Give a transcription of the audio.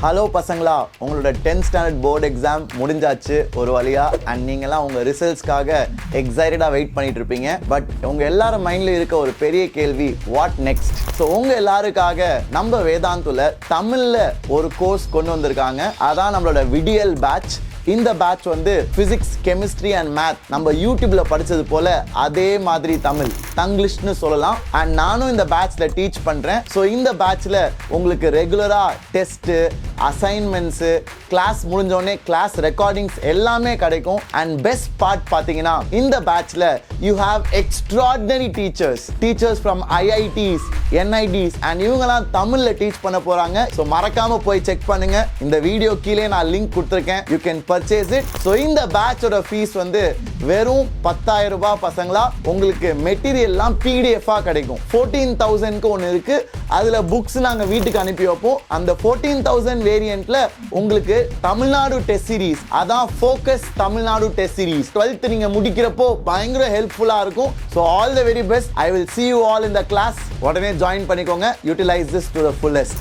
Hello பசங்களா, உங்களோட 10th standard board exam முடிஞ்சாச்சு ஒரு வழியா. அண்ட் நீங்களாம் உங்கள் ரிசல்ட்ஸ்க்காக எக்ஸைட்டடாக வெயிட் பண்ணிட்டு இருப்பீங்க. பட் உங்கள் எல்லாரும் மைண்டில் இருக்க ஒரு பெரிய கேள்வி, வாட் நெக்ஸ்ட்? ஸோ உங்கள் எல்லாருக்காக நம்ம வேதாந்துல தமிழில் ஒரு கோர்ஸ் கொண்டு வந்திருக்காங்க. அதான் நம்மளோட விடியல் பேட்ச். இந்த பேட்ச் வந்து பிசிக்ஸ், கெமிஸ்ட்ரி அண்ட் மேத் நம்ம யூடியூப்ல படிச்சது போல அதே மாதிரி தமிழ், தங்கிலீஷ்னு சொல்லலாம். அண்ட் நானும் இந்த பேட்ச்ல டீச் பண்றேன். ஸோ இந்த பேட்ச்ல உங்களுக்கு ரெகுலரா டெஸ்ட், அசைன்மெண்ட்ஸ், கிளாஸ் முடிஞ்சோடனே கிளாஸ் ரெக்கார்டிங்ஸ் எல்லாமே கிடைக்கும். அண்ட் பெஸ்ட் பார்ட் பார்த்தீங்கன்னா இந்த பேட்ச்ல you have extraordinary teachers from IITs, NITs and இவங்கெல்லாம் தமிழ்ல டீச் பண்ண போறாங்க. ஸோ மறக்காம போய் செக் பண்ணுங்க. இந்த வீடியோ கீழே நான் லிங்க் கொடுத்துருக்கேன். You can purchase it. So இந்த பேட்சோட ஃபீஸ் வந்து வெறும் 10,000 ரூபாய் பசங்களா. உங்களுக்கு மெட்டீரியல்லாம் பிடிஎஃபா கிடைக்கும். 14,000க்கு ஒன்று இருக்கு. அதுல புக்ஸ் நாங்க வீட்டுக்கு அனுப்பி வைப்போம். அந்த 14,000 வேரியன்ட்ல உங்களுக்கு தமிழ்நாடு டெஸ்ட் சீரிஸ், அதான் focus Tamil Nadu test series 12th நீங்க முடிக்கிறப்போ பயங்கர ஹெல்ப்ஃபுல்லா இருக்கும். So all the very best. I will see you all in the class. உடனே ஜாயின் பண்ணிக்கோங்க. Utilise this to the fullest.